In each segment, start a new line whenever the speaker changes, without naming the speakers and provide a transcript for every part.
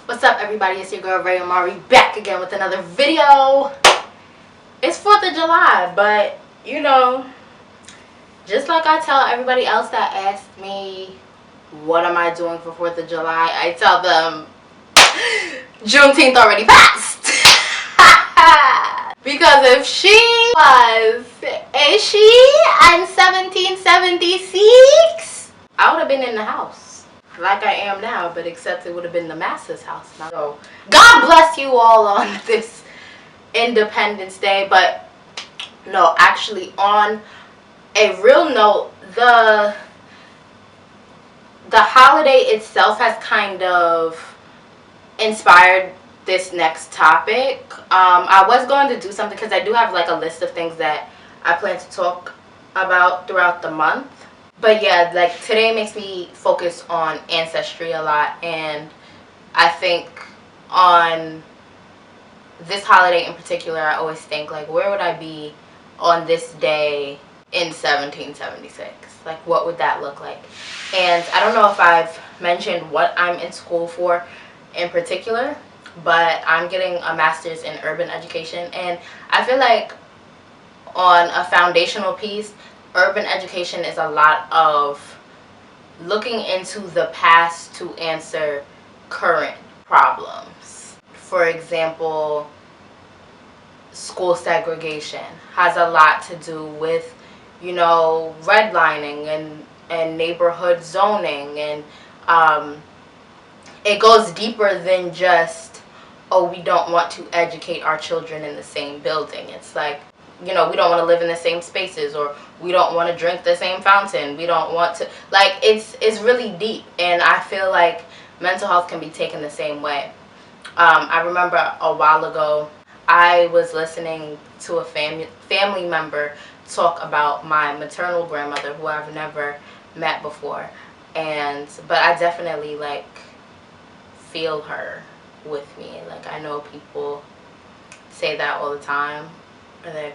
What's up, everybody? It's your girl Ray Amari back again with another video. It's 4th of July, but you know, just like I tell everybody else that asks me what am I doing for 4th of July, I tell them Juneteenth already passed. Because if she was a she in 1776, I would have been in the house like I am now, but except it would have been the masses' house now. So God bless you all on this Independence Day. But no, actually, on a real note, the holiday itself has kind of inspired this next topic. I was going to do something because I do have like a list of things that I plan to talk about throughout the month. But yeah, like today makes me focus on ancestry a lot, and I think on this holiday in particular, I always think like, where would I be on this day in 1776? Like, what would that look like? And I don't know if I've mentioned what I'm in school for in particular, but I'm getting a master's in urban education, and I feel like on a foundational piece, urban education is a lot of looking into the past to answer current problems. For example, school segregation has a lot to do with, you know, redlining and neighborhood zoning, and it goes deeper than just, oh, we don't want to educate our children in the same building. It's like, you know, we don't want to live in the same spaces, or we don't want to drink the same fountain. We don't want to, like, it's really deep, and I feel like mental health can be taken the same way. I remember a while ago, I was listening to a family member talk about my maternal grandmother, who I've never met before, but I definitely like feel her with me. Like, I know people say that all the time, or they're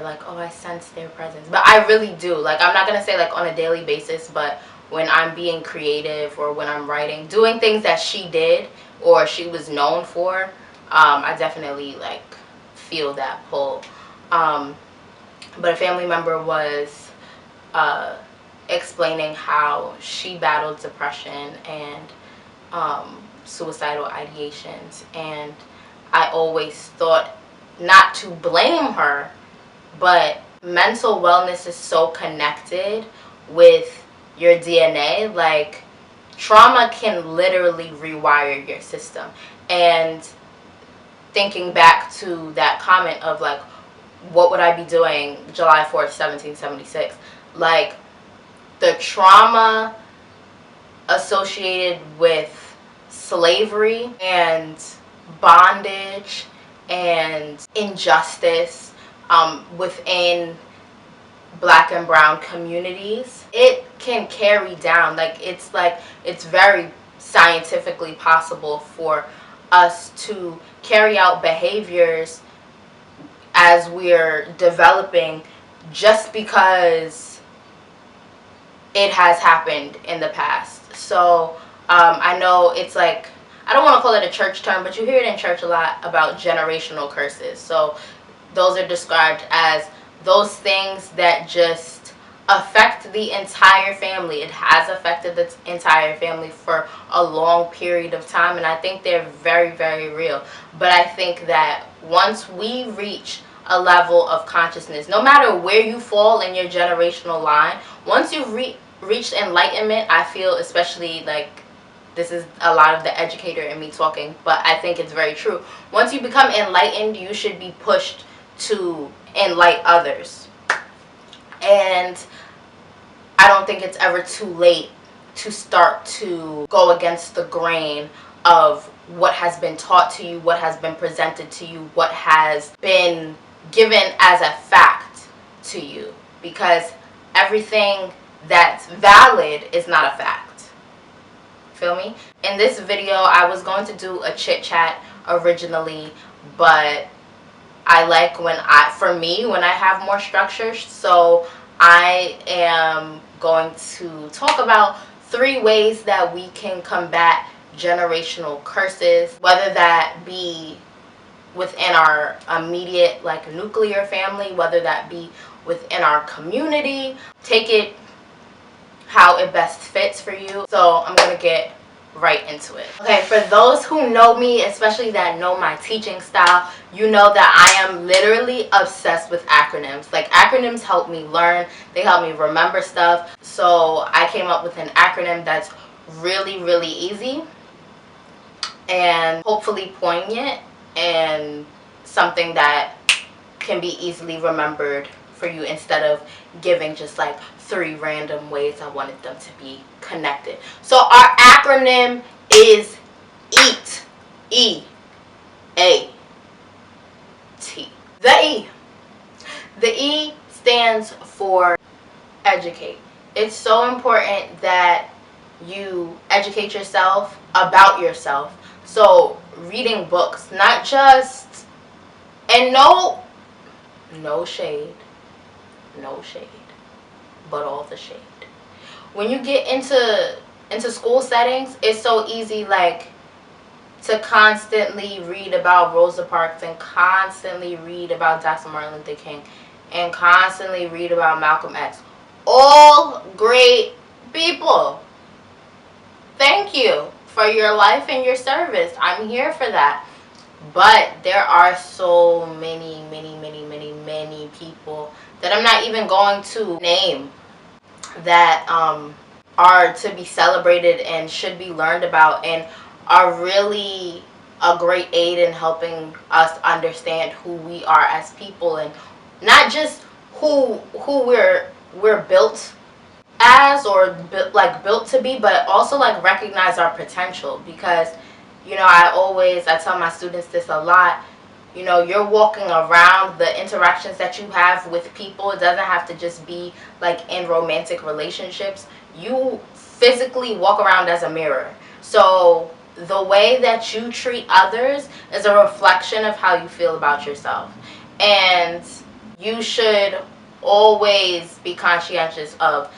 like, oh, I sense their presence, but I really do. Like, I'm not gonna say like on a daily basis, but when I'm being creative or when I'm writing, doing things that she did or she was known for, I definitely like feel that pull. But a family member was explaining how she battled depression and suicidal ideations, and I always thought not to blame her, but mental wellness is so connected with your DNA. Like, trauma can literally rewire your system. And thinking back to that comment of like, what would I be doing July 4th, 1776? Like, the trauma associated with slavery and bondage and injustice within Black and brown communities, it can carry down. Like, it's very scientifically possible for us to carry out behaviors as we're developing just because it has happened in the past. So I know it's like, I don't want to call it a church term, but you hear it in church a lot about generational curses. So those are described as those things that just affect the entire family. It has affected the entire family for a long period of time, and I think they're very, very real. But I think that once we reach a level of consciousness, no matter where you fall in your generational line, once you've reached enlightenment, I feel, especially like, this is a lot of the educator in me talking, but I think it's very true. Once you become enlightened, you should be pushed to enlighten others. And I don't think it's ever too late to start to go against the grain of what has been taught to you, what has been presented to you, what has been given as a fact to you. Because everything that's valid is not a fact. Feel me? In this video, I was going to do a chit chat originally, but I like when when I have more structure. So I am going to talk about 3 ways that we can combat generational curses, whether that be within our immediate like nuclear family, whether that be within our community. Take it how it best fits for you. So I'm gonna get right into it. Okay, for those who know me, especially that know my teaching style, you know that I am literally obsessed with acronyms. Like, acronyms help me learn, they help me remember stuff. So I came up with an acronym that's really, really easy and hopefully poignant and something that can be easily remembered for you, instead of giving just like 3 random ways I wanted them to be connected. So our acronym is EAT. E-A-T. The E. The E stands for educate. It's so important that you educate yourself about yourself. So reading books, not just, and no shade, but all the shade. When you get into school settings, it's so easy like to constantly read about Rosa Parks and constantly read about Dr. Martin Luther King and constantly read about Malcolm X. All great people. Thank you for your life and your service. I'm here for that. But there are so many people that I'm not even going to name that are to be celebrated and should be learned about, and are really a great aid in helping us understand who we are as people, and not just who we're built as, or built to be, but also like recognize our potential. Because I tell my students this a lot. You're walking around, the interactions that you have with people, it doesn't have to just be like in romantic relationships. You physically walk around as a mirror. So the way that you treat others is a reflection of how you feel about yourself. And you should always be conscientious of,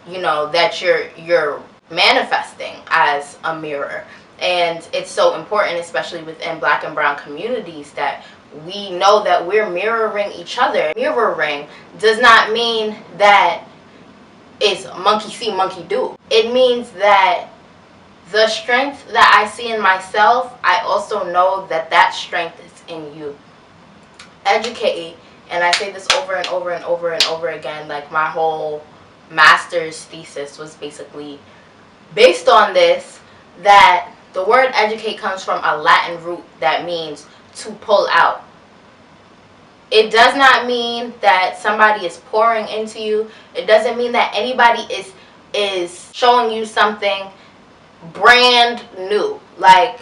that you're manifesting as a mirror. And it's so important, especially within Black and brown communities, that we know that we're mirroring each other. Mirroring does not mean that it's monkey see, monkey do. It means that the strength that I see in myself, I also know that that strength is in you. Educate, and I say this over and over and over and over again, like my whole master's thesis was basically based on this, that the word educate comes from a Latin root that means to pull out. It does not mean that somebody is pouring into you. It doesn't mean that anybody is showing you something brand new. Like,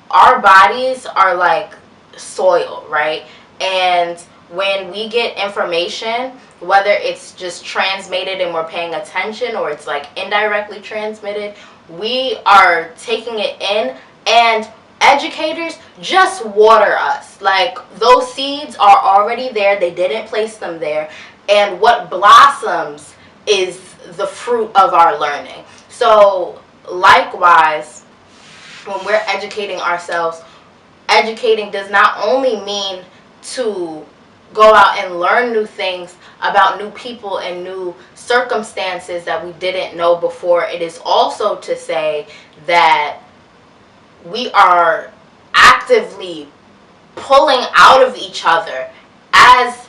our bodies are like soil, right? And when we get information, whether it's just transmitted and we're paying attention, or it's like indirectly transmitted, we are taking it in, and educators just water us. Like, those seeds are already there, they didn't place them there, and what blossoms is the fruit of our learning. So likewise, when we're educating ourselves, educating does not only mean to go out and learn new things about new people and new circumstances that we didn't know before. It is also to say that we are actively pulling out of each other as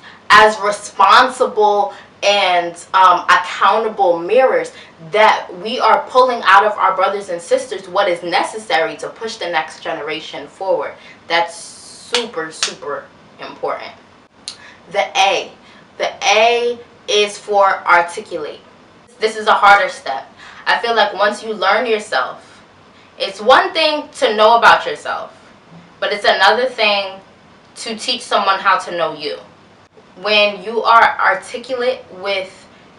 responsible and accountable mirrors, that we are pulling out of our brothers and sisters what is necessary to push the next generation forward. That's super, super important. The A is for articulate. This is a harder step. I feel like once you learn yourself, it's one thing to know about yourself, but it's another thing to teach someone how to know you. When you are articulate with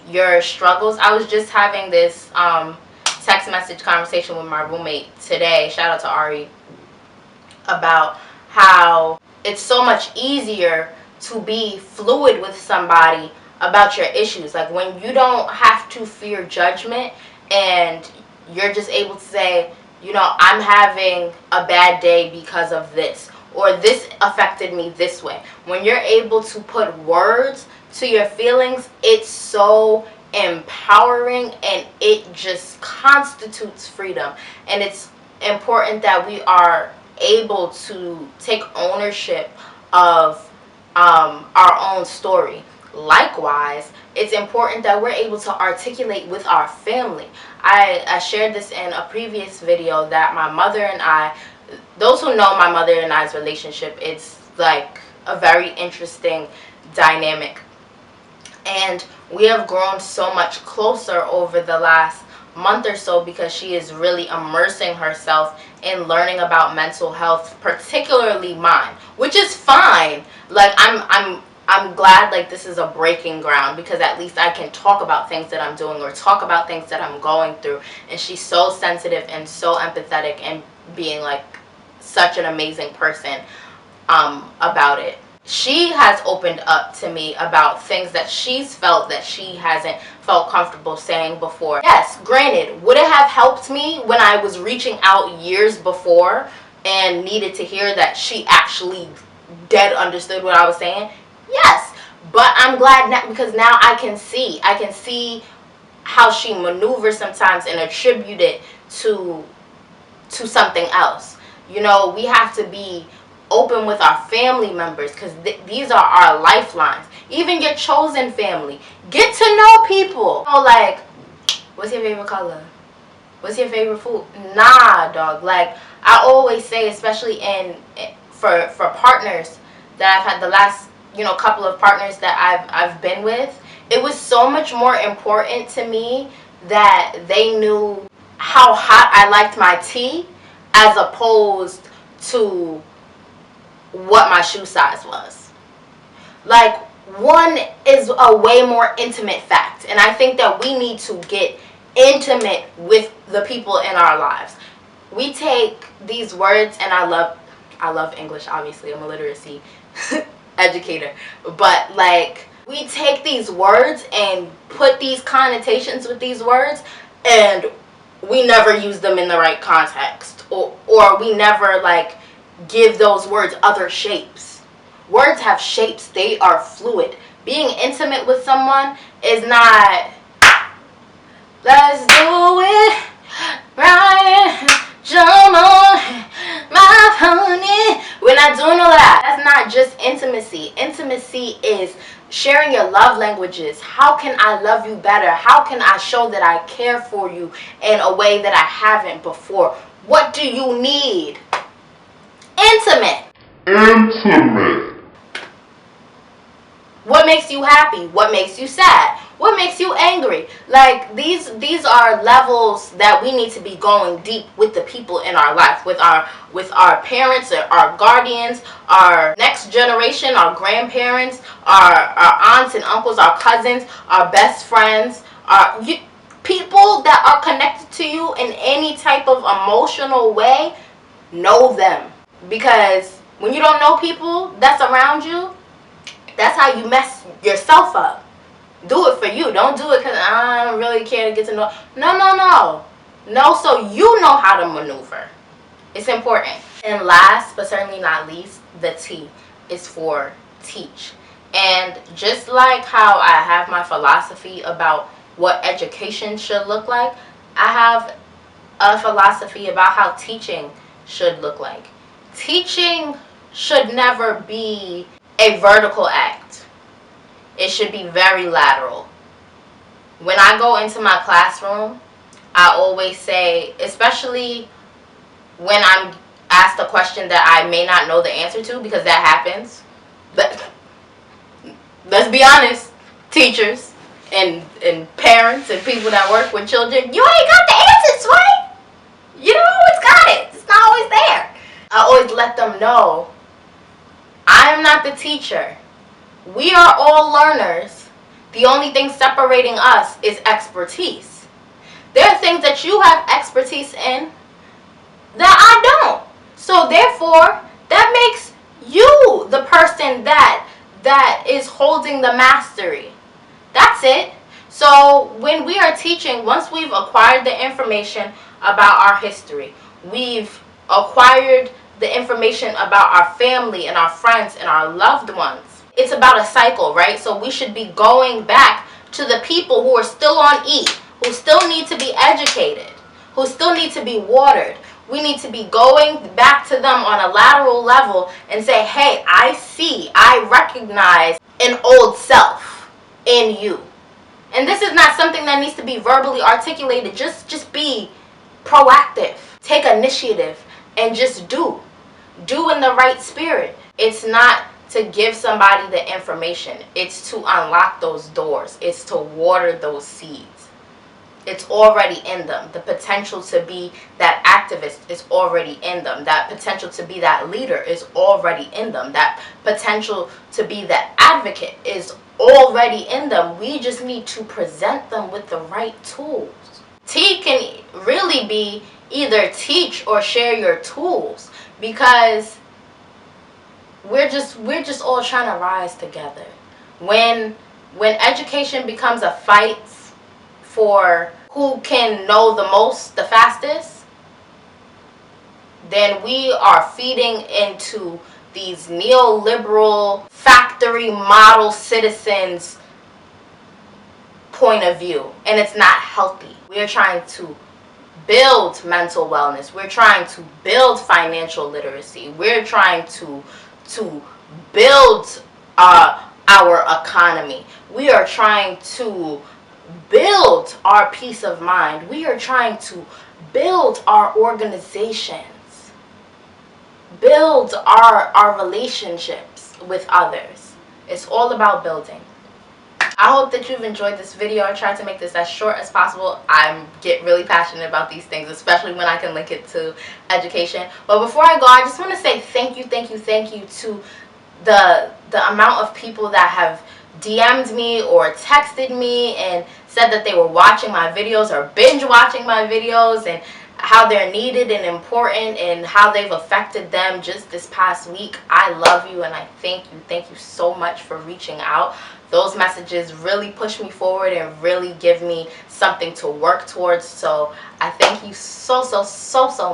your struggles, I was just having this text message conversation with my roommate today, shout out to Ari, about how it's so much easier to be fluid with somebody about your issues. Like, when you don't have to fear judgment and you're just able to say, I'm having a bad day because of this, or this affected me this way. When you're able to put words to your feelings, it's so empowering, and it just constitutes freedom. And it's important that we are able to take ownership of our own story. Likewise, it's important that we're able to articulate with our family. I shared this in a previous video that my mother and I, those who know my mother and I's relationship, it's like a very interesting dynamic. And we have grown so much closer over the last month or so because she is really immersing herself in learning about mental health, particularly mine, which is fine. Like I'm glad like this is a breaking ground, because at least I can talk about things that I'm doing or talk about things that I'm going through. And she's so sensitive and so empathetic, and being like such an amazing person about it. She has opened up to me about things that she's felt that she hasn't felt comfortable saying before. Yes, granted, would it have helped me when I was reaching out years before and needed to hear that she actually dead understood what I was saying? Yes, but I'm glad now, because now I can see how she maneuvers sometimes and attribute it to something else. We have to be open with our family members, because these are our lifelines. Even your chosen family. Get to know people. Like, what's your favorite color? What's your favorite food? Nah, dog. Like, I always say, especially for partners that I've had, the last couple of partners that I've been with, it was so much more important to me that they knew how hot I liked my tea, as opposed to what my shoe size was. Like, one is a way more intimate fact, and I think that we need to get intimate with the people in our lives. We take these words, and I love English, obviously. I'm a literacy educator, but like, we take these words and put these connotations with these words, and we never use them in the right context, or we never like give those words other shapes. Words have shapes. They are fluid. Being intimate with someone is not, let's do it, Brian, jump on my honey. We're not doing all that. That's not just intimacy. Intimacy is sharing your love languages. How can I love you better? How can I show that I care for you in a way that I haven't before? What do you need? Intimate. What makes you happy? What makes you sad? What makes you angry? Like, these are levels that we need to be going deep with the people in our life, with our parents, our guardians, our next generation, our grandparents, our aunts and uncles, our cousins, our best friends, people that are connected to you in any type of emotional way. Know them. Because when you don't know people that's around you, that's how you mess yourself up. Do it for you. Don't do it because I don't really care to get to know. No. No, so you know how to maneuver. It's important. And last but certainly not least, the T is for teach. And just like how I have my philosophy about what education should look like, I have a philosophy about how teaching should look like. Teaching should never be a vertical act. It should be very lateral. When I go into my classroom, I always say, especially when I'm asked a question that I may not know the answer to, because that happens. But let's be honest, teachers and parents and people that work with children, you ain't got the answers, right? You don't always got it. It's not always there. I always let them know, I am not the teacher. We are all learners. The only thing separating us is expertise. There are things that you have expertise in that I don't. So therefore, that makes you the person that is holding the mastery. That's it. So when we are teaching, once we've acquired the information about our history, We've acquired the information about our family and our friends and our loved ones. It's about a cycle, right? So we should be going back to the people who are still on E, who still need to be educated, who still need to be watered. We need to be going back to them on a lateral level and say, hey, I recognize an old self in you. And this is not something that needs to be verbally articulated. Just be proactive. Take initiative and just do. Do in the right spirit. It's not to give somebody the information. It's to unlock those doors. It's to water those seeds. It's already in them. The potential to be that activist is already in them. That potential to be that leader is already in them. That potential to be that advocate is already in them. We just need to present them with the right tools. T can really be either teach or share your tools, because we're just all trying to rise together. When education becomes a fight for who can know the most, the fastest, then we are feeding into these neoliberal factory model citizens point of view, and it's not healthy. We are trying to build mental wellness. We're trying to build financial literacy. We're trying to build our economy. We are trying to build our peace of mind. We are trying to build our organizations, build our relationships with others. It's all about building. I hope that you've enjoyed this video. I tried to make this as short as possible. I get really passionate about these things, especially when I can link it to education. But before I go, I just want to say thank you to the amount of people that have DM'd me or texted me and said that they were watching my videos or binge watching my videos, and how they're needed and important and how they've affected them just this past week. I love you and I thank you. Thank you so much for reaching out. Those messages really push me forward and really give me something to work towards. So I thank you so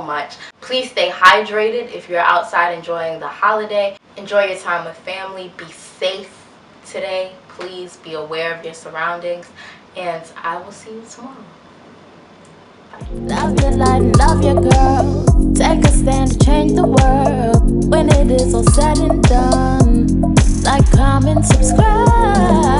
much. Please stay hydrated if you're outside enjoying the holiday. Enjoy your time with family. Be safe today. Please be aware of your surroundings. And I will see you tomorrow.
Love your life, love your girl. Take a stand to change the world. When it is all said and done, like, comment, subscribe.